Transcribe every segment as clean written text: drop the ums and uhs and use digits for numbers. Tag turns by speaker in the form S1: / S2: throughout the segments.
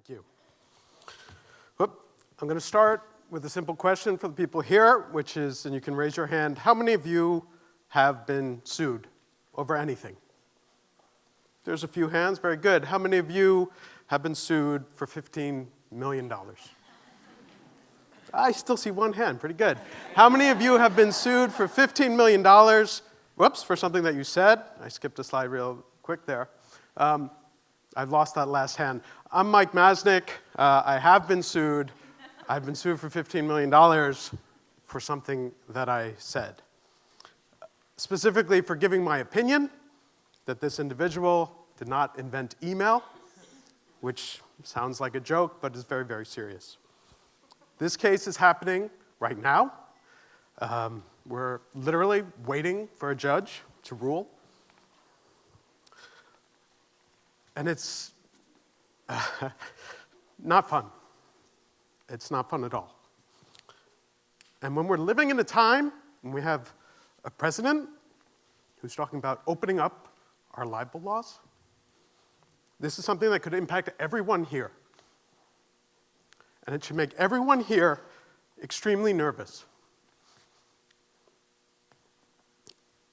S1: Thank you. I'm going to start with a simple question for the people here, which is, and you can raise your hand, how many of you have been sued over anything? There's a few hands, very good. How many of you have been sued for $15 million? I still see one hand, pretty good. How many of you have been sued for $15 million? Whoops, for something that you said. I skipped a slide real quick there. I've lost that last hand. I'm Mike Masnick. I have been sued. I've been sued for $15 million for something that I said. Specifically for giving my opinion that this individual did not invent email, which sounds like a joke, but is very, very serious. This case is happening right now. We're literally waiting for a judge to rule. And it's not fun. It's not fun at all. And when we're living in a time when we have a president who's talking about opening up our libel laws, this is something that could impact everyone here. And it should make everyone here extremely nervous.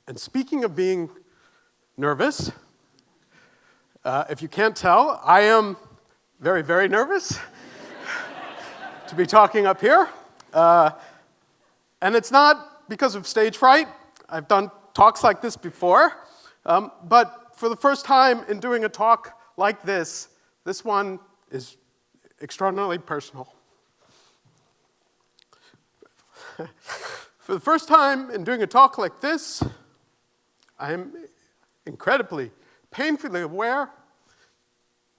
S1: And speaking of being nervous, if you can't tell, I am very, very nervous to be talking up here. And it's not because of stage fright. I've done talks like this before. But for the first time in doing a talk like this one is extraordinarily personal. For the first time in doing a talk like this, I am incredibly, painfully aware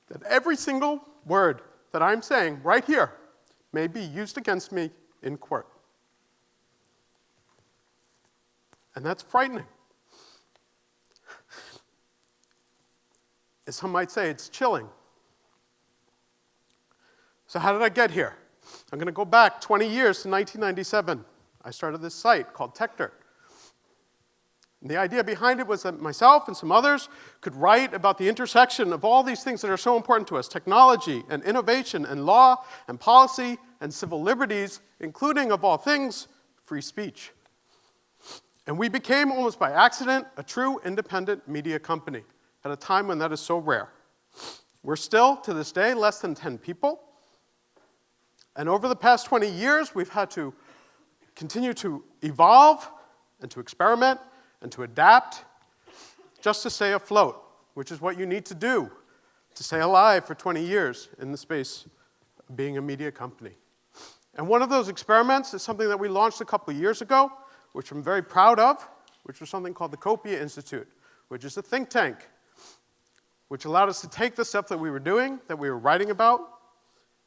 S1: that every single word that I'm saying right here may be used against me in court. And that's frightening. As some might say, it's chilling. So how did I get here? I'm going to go back 20 years to 1997. I started this site called TechDirt. And the idea behind it was that myself and some others could write about the intersection of all these things that are so important to us, technology and innovation and law and policy and civil liberties, including, of all things, free speech. And we became, almost by accident, a true independent media company at a time when that is so rare. We're still, to this day, less than 10 people. And over the past 20 years, we've had to continue to evolve and to experiment and to adapt just to stay afloat, which is what you need to do to stay alive for 20 years in the space of being a media company. And one of those experiments is something that we launched a couple of years ago, which I'm very proud of, which was something called the Copia Institute, which is a think tank, which allowed us to take the stuff that we were doing, that we were writing about,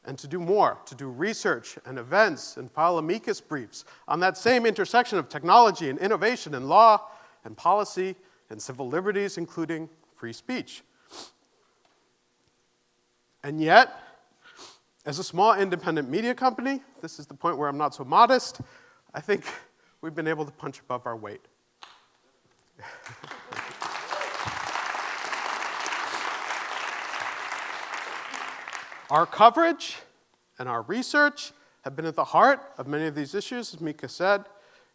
S1: and to do more, to do research and events and file amicus briefs on that same intersection of technology and innovation and law and policy and civil liberties, including free speech. And yet, as a small independent media company, this is the point where I'm not so modest, I think we've been able to punch above our weight. Our coverage and our research have been at the heart of many of these issues, as Mika said,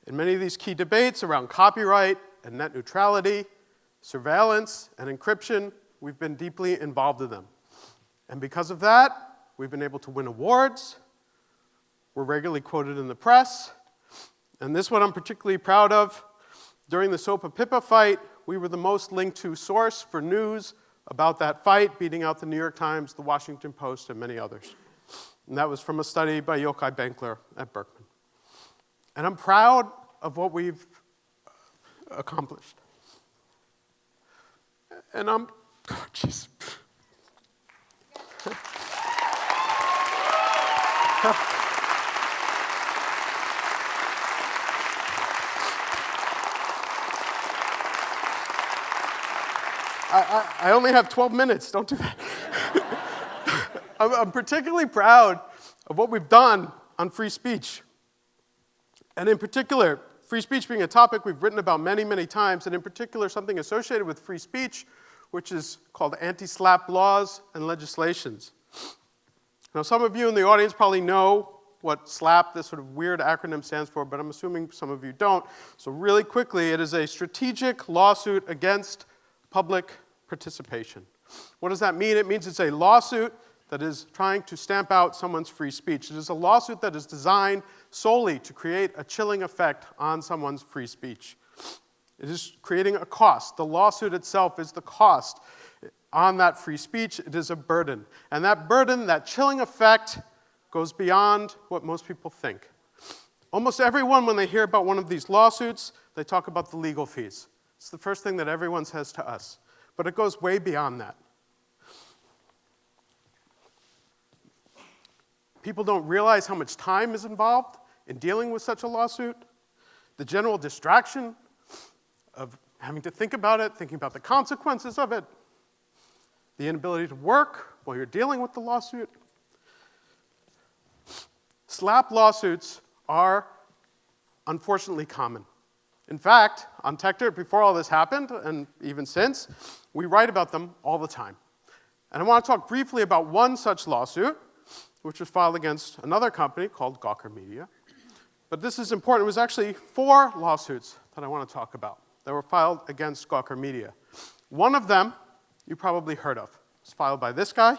S1: in many of these key debates around copyright and net neutrality, surveillance and encryption. We've been deeply involved in them. And because of that, we've been able to win awards. We're regularly quoted in the press. And this one I'm particularly proud of. During the SOPA PIPA fight, we were the most linked to source for news about that fight, beating out the New York Times, the Washington Post, and many others. And that was from a study by Yochai Benkler at Berkman. And I'm proud of what we've accomplished. And I'm, oh, jeez. I only have 12 minutes, don't do that. I'm particularly proud of what we've done on free speech. And in particular, free speech being a topic we've written about many, many times, and in particular something associated with free speech, which is called anti-SLAPP laws and legislations. Now, some of you in the audience probably know what SLAP, this sort of weird acronym, stands for, but I'm assuming some of you don't. So really quickly, it is a strategic lawsuit against public participation. What does that mean? It means it's a lawsuit that is trying to stamp out someone's free speech. It is a lawsuit that is designed solely to create a chilling effect on someone's free speech. It is creating a cost. The lawsuit itself is the cost on that free speech. It is a burden. And that burden, that chilling effect, goes beyond what most people think. Almost everyone, when they hear about one of these lawsuits, they talk about the legal fees. It's the first thing that everyone says to us. But it goes way beyond that. People don't realize how much time is involved in dealing with such a lawsuit. The general distraction of having to think about it, thinking about the consequences of it, the inability to work while you're dealing with the lawsuit. SLAP lawsuits are unfortunately common. In fact, on Tector, before all this happened, and even since, we write about them all the time. And I want to talk briefly about one such lawsuit, which was filed against another company called Gawker Media. But this is important. It was actually 4 lawsuits that I want to talk about that were filed against Gawker Media. One of them you probably heard of. It was filed by this guy,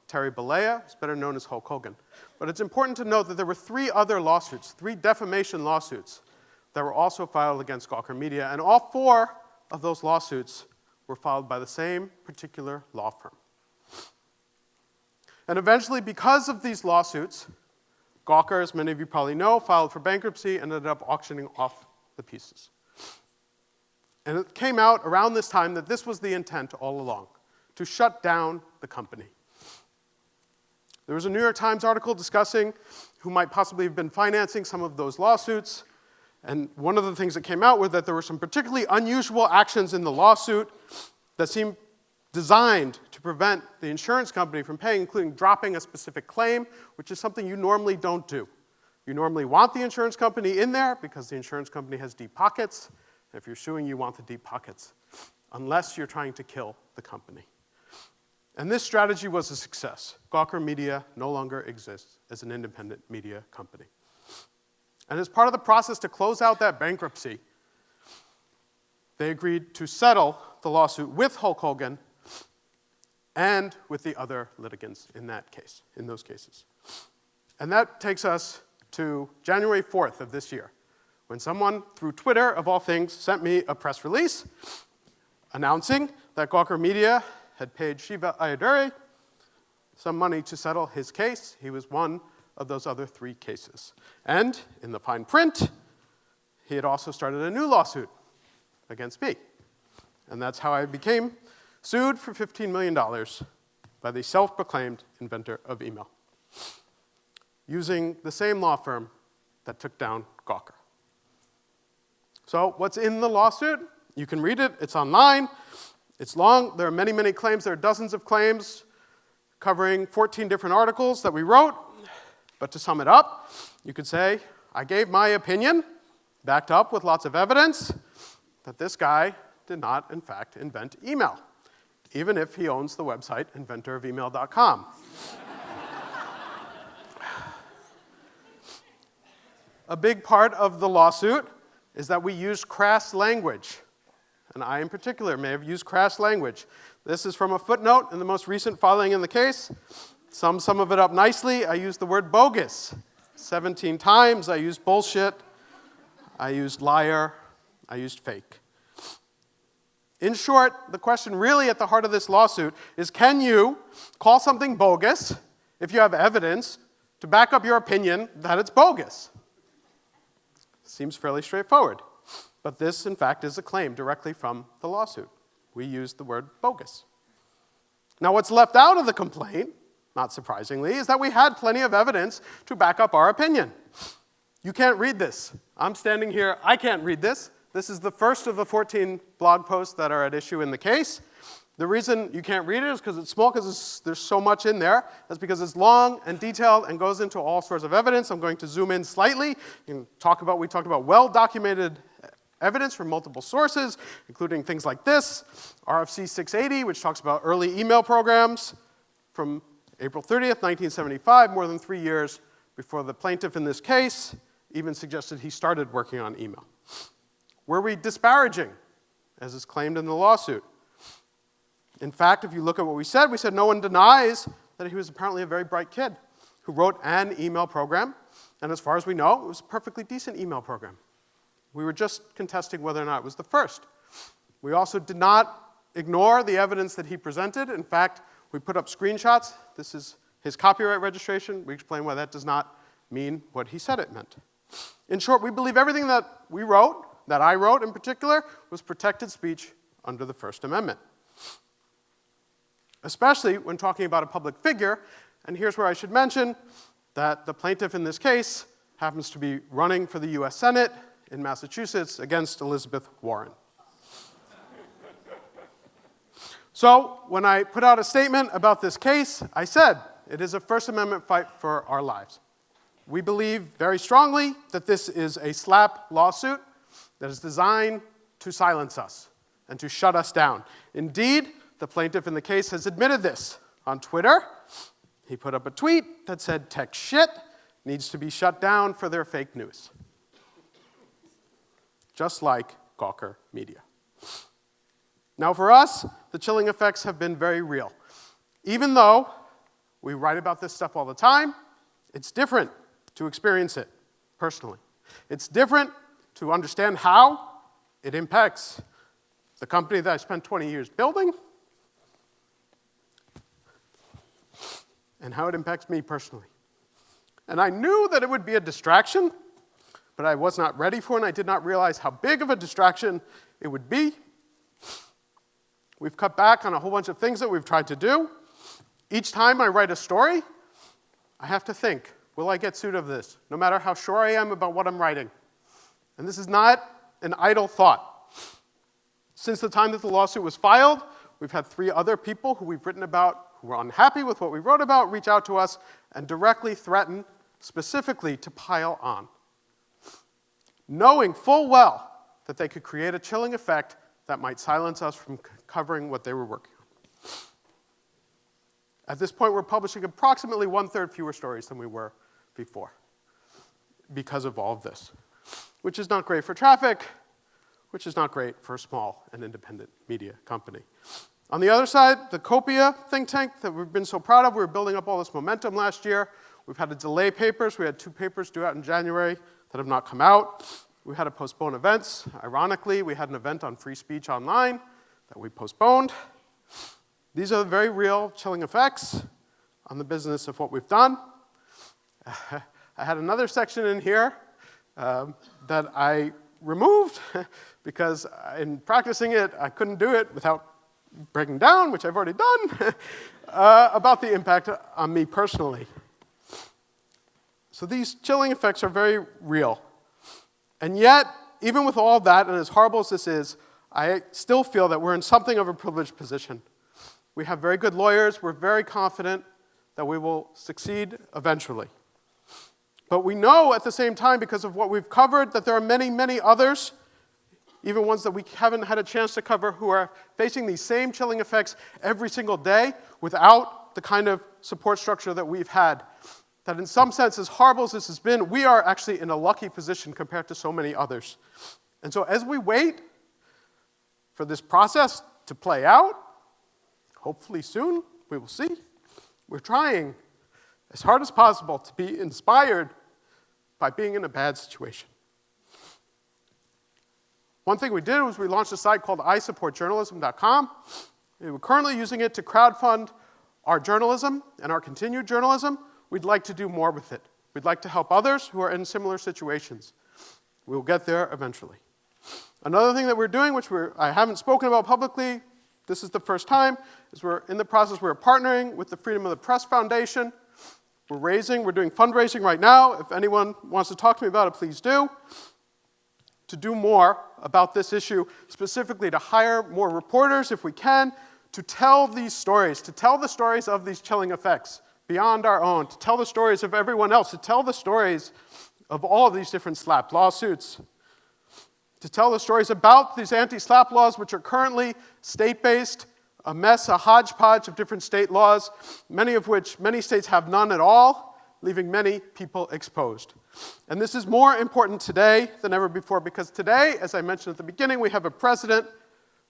S1: Terry Bollea, who's better known as Hulk Hogan. But it's important to note that there were 3 other lawsuits, 3 defamation lawsuits, that were also filed against Gawker Media, and all 4 of those lawsuits were filed by the same particular law firm. And eventually, because of these lawsuits, Gawker, as many of you probably know, filed for bankruptcy and ended up auctioning off the pieces. And it came out around this time that this was the intent all along, to shut down the company. There was a New York Times article discussing who might possibly have been financing some of those lawsuits. And one of the things that came out was that there were some particularly unusual actions in the lawsuit that seemed designed to prevent the insurance company from paying, including dropping a specific claim, which is something you normally don't do. You normally want the insurance company in there because the insurance company has deep pockets. And if you're suing, you want the deep pockets, unless you're trying to kill the company. And this strategy was a success. Gawker Media no longer exists as an independent media company. And as part of the process to close out that bankruptcy, they agreed to settle the lawsuit with Hulk Hogan and with the other litigants in that case, in those cases. And that takes us to January 4th of this year, when someone, through Twitter, of all things, sent me a press release announcing that Gawker Media had paid Shiva Ayyadurai some money to settle his case. He was one of those other 3 cases. And in the fine print, he had also started a new lawsuit against me. And that's how I became sued for $15 million by the self-proclaimed inventor of email, using the same law firm that took down Gawker. So what's in the lawsuit? You can read it. It's online. It's long. There are many, many claims. There are dozens of claims covering 14 different articles that we wrote. But to sum it up, you could say, I gave my opinion, backed up with lots of evidence, that this guy did not, in fact, invent email, even if he owns the website inventorofemail.com. A big part of the lawsuit is that we used crass language. And I, in particular, may have used crass language. This is from a footnote in the most recent filing in the case. Sum some of it up nicely. I used the word bogus 17 times. I used bullshit. I used liar. I used fake. In short, the question really at the heart of this lawsuit is, can you call something bogus if you have evidence to back up your opinion that it's bogus? Seems fairly straightforward. But this, in fact, is a claim directly from the lawsuit. We used the word bogus. Now, what's left out of the complaint, not surprisingly, is that we had plenty of evidence to back up our opinion. You can't read this. I'm standing here. I can't read this. This is the first of the 14 blog posts that are at issue in the case. The reason you can't read it is because it's small, because there's so much in there. That's because it's long and detailed and goes into all sorts of evidence. I'm going to zoom in slightly and we talked about well-documented evidence from multiple sources, including things like this, RFC 680, which talks about early email programs from April 30th, 1975, more than 3 years before the plaintiff in this case even suggested he started working on email. Were we disparaging, as is claimed in the lawsuit? In fact, if you look at what we said no one denies that he was apparently a very bright kid who wrote an email program, and as far as we know, it was a perfectly decent email program. We were just contesting whether or not it was the first. We also did not ignore the evidence that he presented. In fact, we put up screenshots. This is his copyright registration. We explain why that does not mean what he said it meant. In short, we believe everything that we wrote, that I wrote in particular, was protected speech under the First Amendment. Especially when talking about a public figure, and here's where I should mention that the plaintiff in this case happens to be running for the US Senate in Massachusetts against Elizabeth Warren. So when I put out a statement about this case, I said, it is a First Amendment fight for our lives. We believe very strongly that this is a slap lawsuit that is designed to silence us and to shut us down. Indeed, the plaintiff in the case has admitted this on Twitter. He put up a tweet that said, "Tech shit needs to be shut down for their fake news." Just like Gawker Media. Now for us, the chilling effects have been very real. Even though we write about this stuff all the time, it's different to experience it personally. It's different to understand how it impacts the company that I spent 20 years building and how it impacts me personally. And I knew that it would be a distraction, but I was not ready for it, and I did not realize how big of a distraction it would be. We've cut back on a whole bunch of things that we've tried to do. Each time I write a story, I have to think, will I get sued of this? No matter how sure I am about what I'm writing. And this is not an idle thought. Since the time that the lawsuit was filed, we've had 3 other people who we've written about who were unhappy with what we wrote about reach out to us and directly threaten specifically to pile on, knowing full well that they could create a chilling effect that might silence us from covering what they were working on. At this point, we're publishing approximately 1/3 fewer stories than we were before because of all of this, which is not great for traffic, which is not great for a small and independent media company. On the other side, the Copia think tank that we've been so proud of, we were building up all this momentum last year. We've had to delay papers. We had 2 papers due out in January that have not come out. We had to postpone events. Ironically, we had an event on free speech online that we postponed. These are very real chilling effects on the business of what we've done. I had another section in here that I removed because in practicing it, I couldn't do it without breaking down, which I've already done, about the impact on me personally. So these chilling effects are very real. And yet, even with all that, and as horrible as this is, I still feel that we're in something of a privileged position. We have very good lawyers. We're very confident that we will succeed eventually. But we know at the same time, because of what we've covered, that there are many, many others, even ones that we haven't had a chance to cover, who are facing these same chilling effects every single day without the kind of support structure that we've had. That in some sense, as horrible as this has been, we are actually in a lucky position compared to so many others. And so as we wait for this process to play out, hopefully soon, we will see, we're trying as hard as possible to be inspired by being in a bad situation. One thing we did was we launched a site called isupportjournalism.com. We're currently using it to crowdfund our journalism and our continued journalism. We'd like to do more with it. We'd like to help others who are in similar situations. We'll get there eventually. Another thing that we're doing, which I haven't spoken about publicly, this is the first time, is we're in the process, we're partnering with the Freedom of the Press Foundation. We're doing fundraising right now. If anyone wants to talk to me about it, please do. To do more about this issue, specifically to hire more reporters if we can, to tell these stories, to tell the stories of these chilling effects beyond our own, to tell the stories of everyone else, to tell the stories of all of these different SLAPP lawsuits, to tell the stories about these anti-SLAPP laws, which are currently state-based, a mess, a hodgepodge of different state laws, many of which many states have none at all, leaving many people exposed. And this is more important today than ever before because today, as I mentioned at the beginning, we have a president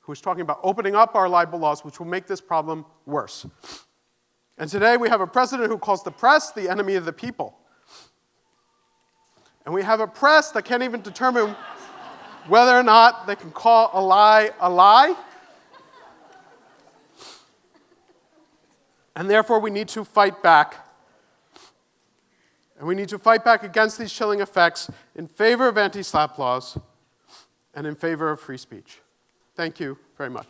S1: who is talking about opening up our libel laws, which will make this problem worse. And today we have a president who calls the press the enemy of the people. And we have a press that can't even determine whether or not they can call a lie a lie. And therefore we need to fight back. And we need to fight back against these chilling effects in favor of anti-SLAPP laws and in favor of free speech. Thank you very much.